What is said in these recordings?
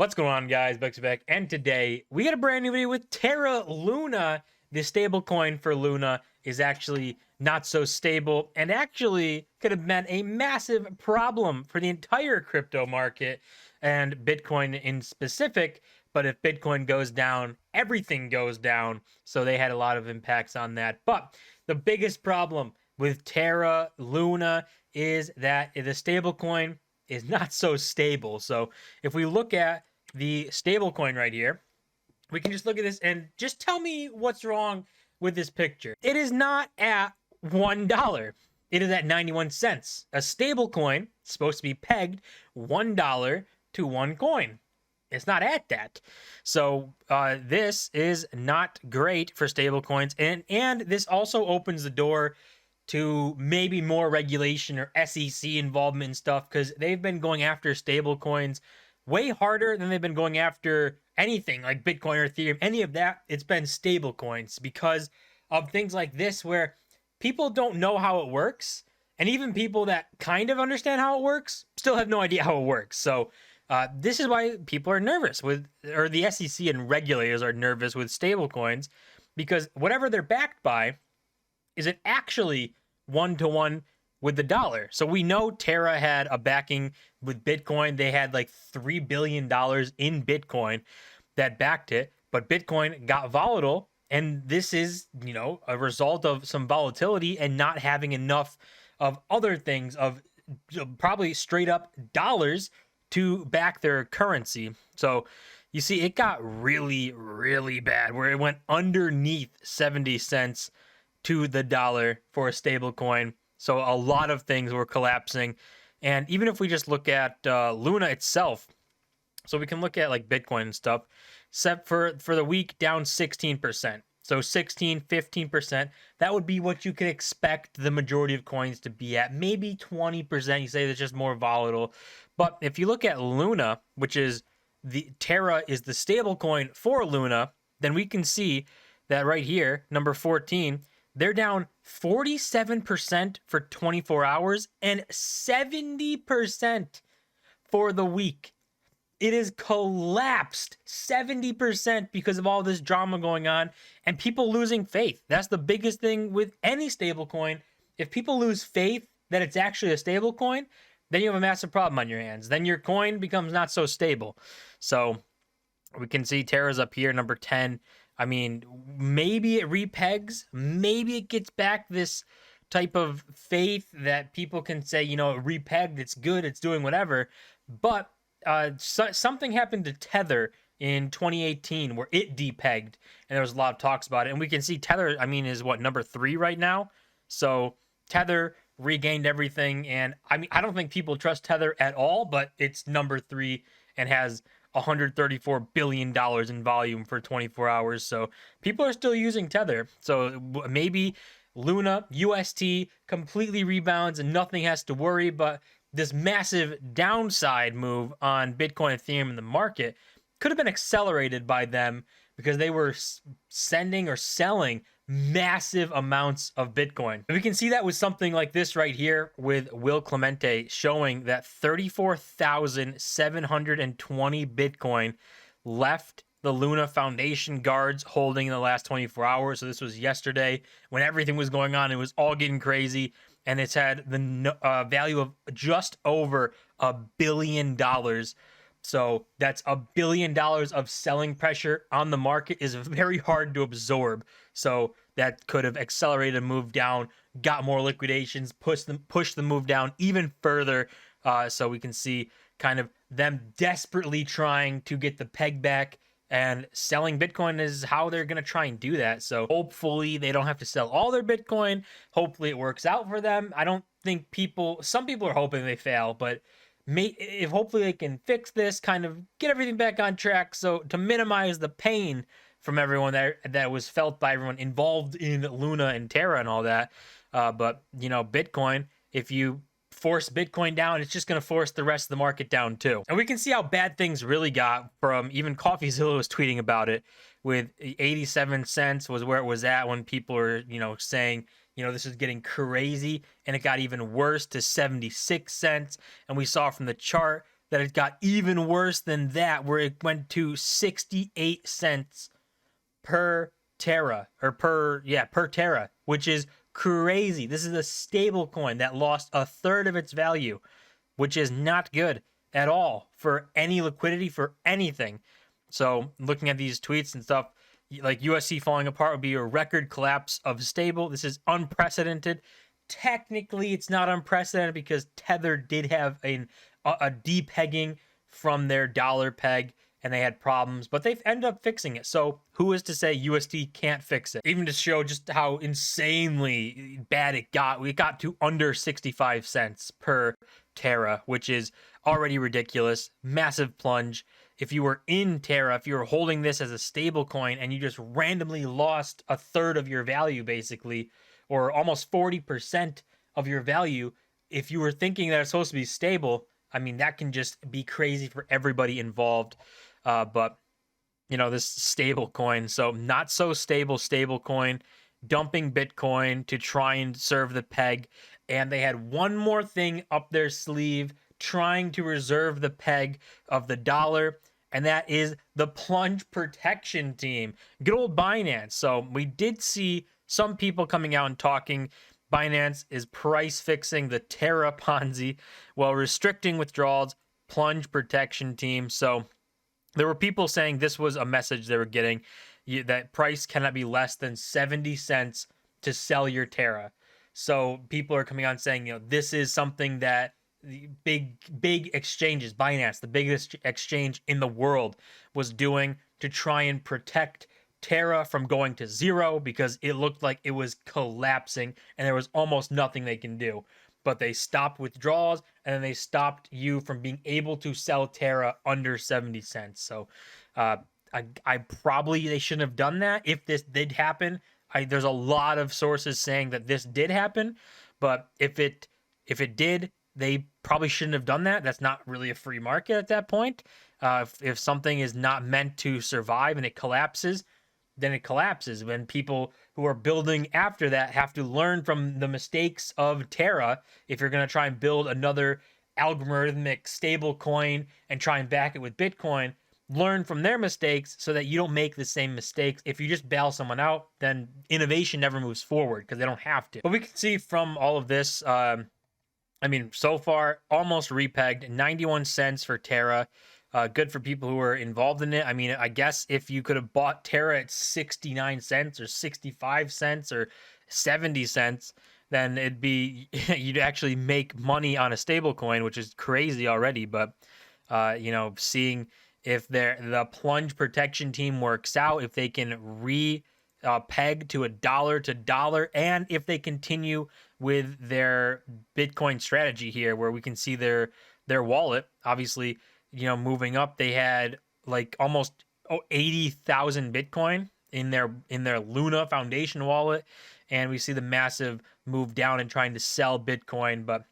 What's going on, guys? Bexio back, and today we got a brand new video with Terra. Luna. The stable coin for Luna is actually not so stable and actually could have meant a massive problem for the entire crypto market and Bitcoin in specific. But if Bitcoin goes down, everything goes down. So they had a lot of impacts on that. But the biggest problem with Terra Luna is that the stable coin is not so stable. So if we look at the stable coin right here, we can just look at this and just tell me what's wrong with this picture. It is not at $1. It is at 91 cents. A stable coin is supposed to be pegged $1 to one coin. It's not at that. So this is not great for stable coins. And this also opens the door to maybe more regulation or SEC involvement and stuff, because they've been going after stable coins way harder than they've been going after anything like Bitcoin or Ethereum, any of that. It's been stable coins because of things like this where people don't know how it works. And even people that kind of understand how it works still have no idea how it works. So this is why people are nervous with, or the SEC and regulators are nervous with stable coins, because whatever they're backed by, is it actually one-to-one with the dollar? So we know Terra had a backing with Bitcoin. They had like $3 billion in Bitcoin that backed it, but Bitcoin got volatile. And this is, a result of some volatility and not having enough of other things, of probably straight up dollars to back their currency. So you see, it got really, really bad where it went underneath 70 cents to the dollar for a stable coin. So a lot of things were collapsing. And even if we just look at Luna itself, so we can look at like Bitcoin and stuff, except for the week down 16%. So 16, 15%, that would be what you could expect the majority of coins to be at. Maybe 20%, you say that's just more volatile. But if you look at Luna, which is the Terra is the stable coin for Luna, then we can see that right here, number 14, they're down 47% for 24 hours and 70% for the week. It is collapsed 70% because of all this drama going on and people losing faith. That's the biggest thing with any stable coin. If people lose faith that it's actually a stable coin, then you have a massive problem on your hands. Then your coin becomes not so stable. So we can see Terra's up here, number 10. I mean, maybe it repegs, maybe it gets back this type of faith that people can say, it repegged, it's good, it's doing whatever. But something happened to Tether in 2018 where it depegged, and there was a lot of talks about it. And we can see Tether, is what, number 3 right now? So Tether regained everything, and I don't think people trust Tether at all, but it's number 3 and has $134 billion in volume for 24 hours. So people are still using Tether. So maybe Luna, UST completely rebounds and nothing has to worry. But this massive downside move on Bitcoin, Ethereum in the market could have been accelerated by them because they were sending or selling massive amounts of Bitcoin. And we can see that with something like this right here with Will Clemente showing that 34,720 Bitcoin left the Luna Foundation guards holding in the last 24 hours. So this was yesterday when everything was going on. It was all getting crazy. And it's had the value of just over $1 billion. So that's $1 billion of selling pressure on the market is very hard to absorb. So that could have accelerated a move down, got more liquidations, pushed the move down even further. So we can see kind of them desperately trying to get the peg back, and selling Bitcoin is how they're going to try and do that. So hopefully they don't have to sell all their Bitcoin. Hopefully it works out for them. I don't think some people are hoping they fail, but if hopefully they can fix this, kind of get everything back on track, so to minimize the pain from everyone that was felt by everyone involved in Luna and Terra and all that. But Bitcoin, if you force Bitcoin down, it's just going to force the rest of the market down too. And we can see how bad things really got from even CoffeeZilla was tweeting about it with 87 cents was where it was at when people were, saying, this is getting crazy, and it got even worse to 76 cents. And we saw from the chart that it got even worse than that, where it went to 68 cents per Terra, or per Terra, which is crazy. This is a stable coin that lost a third of its value, which is not good at all for any liquidity, for anything. So looking at these tweets and stuff, like USC falling apart would be a record collapse of stable. This is unprecedented. Technically, it's not unprecedented because Tether did have a depegging from their dollar peg, and they had problems, but they've ended up fixing it. So who is to say USD can't fix it? Even to show just how insanely bad it got, we got to under 65 cents per Terra, which is already ridiculous. Massive plunge. If you were in Terra, if you were holding this as a stable coin and you just randomly lost a third of your value, basically, or almost 40% of your value, if you were thinking that it's supposed to be stable, I mean, that can just be crazy for everybody involved. But, you know, this stable coin, so not so stable coin, dumping Bitcoin to try and serve the peg. And they had one more thing up their sleeve, trying to reserve the peg of the dollar, and that is the plunge protection team. Good old Binance. So we did see some people coming out and talking Binance is price fixing the Terra Ponzi while restricting withdrawals, plunge protection team. So there were people saying this was a message they were getting, that price cannot be less than 70 cents to sell your Terra. So people are coming on saying, you know, this is something that the big exchanges, Binance, the biggest exchange in the world, was doing to try and protect Terra from going to zero, because it looked like it was collapsing and there was almost nothing they can do. But they stopped withdrawals, and then they stopped you from being able to sell Terra under 70 cents. So I probably, they shouldn't have done that. If this did happen, there's a lot of sources saying that this did happen, but if it did, they probably shouldn't have done that. That's not really a free market at that point. If something is not meant to survive and it collapses, then it collapses. When people who are building after that have to learn from the mistakes of Terra, if you're going to try and build another algorithmic stable coin and try and back it with Bitcoin, learn from their mistakes so that you don't make the same mistakes. If you just bail someone out, then innovation never moves forward because they don't have to. But we can see from all of this, I mean, so far, almost repegged, 91 cents for Terra. Good for people who are involved in it. I mean, I guess if you could have bought Terra at 69 cents or 65 cents or 70 cents, then it'd be, you'd actually make money on a stable coin, which is crazy already. But, you know, seeing if the plunge protection team works out, if they can peg to $1 to dollar, and if they continue with their Bitcoin strategy here, where we can see their wallet, obviously, you know, moving up. They had like almost 80,000 Bitcoin in their Luna Foundation wallet, and we see the massive move down and trying to sell Bitcoin. But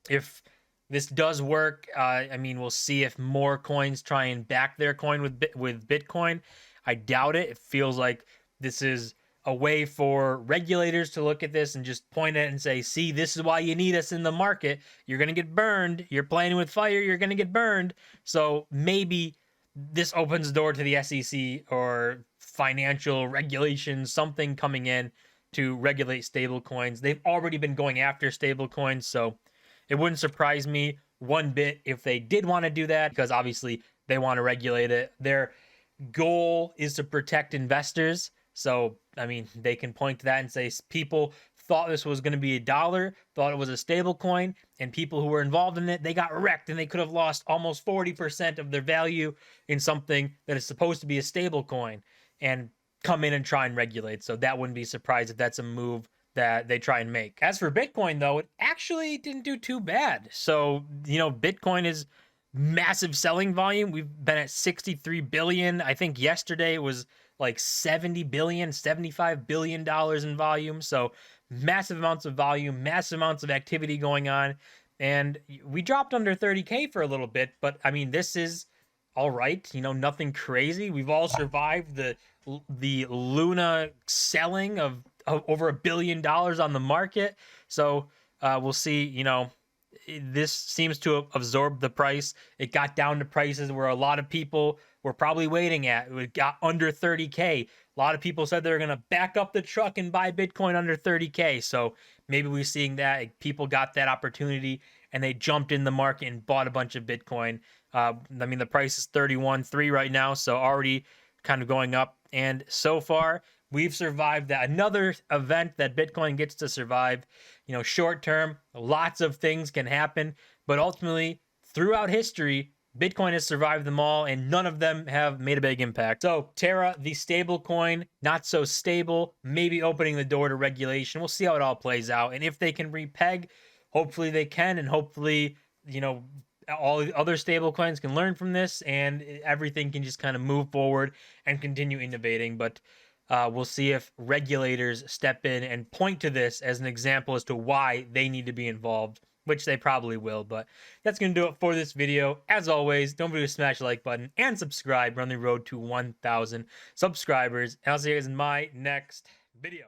if this does work, I mean, we'll see if more coins try and back their coin with Bitcoin. I doubt it. It feels like this is a way for regulators to look at this and just point at it and say, see, this is why you need us in the market. You're going to get burned. You're playing with fire. You're going to get burned. So maybe this opens the door to the SEC or financial regulations, something coming in to regulate stable coins. They've already been going after stable coins, so it wouldn't surprise me one bit if they did want to do that, because obviously they want to regulate it. Their goal is to protect investors. So, I mean, they can point to that and say people thought this was going to be $1, thought it was a stable coin, and people who were involved in it, they got wrecked, and they could have lost almost 40% of their value in something that is supposed to be a stable coin, and come in and try and regulate. So that wouldn't be surprised if that's a move that they try and make. As for Bitcoin, though, it actually didn't do too bad. So, you know, Bitcoin is massive selling volume. We've been at 63 billion. I think yesterday it was like 70 billion, $75 billion in volume. So massive amounts of volume, massive amounts of activity going on. And we dropped under 30K for a little bit, but I mean, this is all right. You know, nothing crazy. We've all survived the Luna selling of over $1 billion on the market. So we'll see, you know, this seems to have absorbed the price. It got down to prices where a lot of people were probably waiting at. It got under 30K. A lot of people said they were going to back up the truck and buy Bitcoin under 30K. So maybe we're seeing that. People got that opportunity and they jumped in the market and bought a bunch of Bitcoin. I mean, the price is 31.3 right now, so already kind of going up. And so far, we've survived that. Another event that Bitcoin gets to survive. Short term, lots of things can happen, but ultimately, throughout history, Bitcoin has survived them all, and none of them have made a big impact. So Terra, the stable coin, not so stable, maybe opening the door to regulation. We'll see how it all plays out, and if they can repeg, hopefully they can, and hopefully, all the other stable coins can learn from this, and everything can just kind of move forward and continue innovating. But we'll see if regulators step in and point to this as an example as to why they need to be involved, which they probably will. But that's going to do it for this video. As always, don't forget to smash the like button and subscribe. We're on the road to 1,000 subscribers. And I'll see you guys in my next video.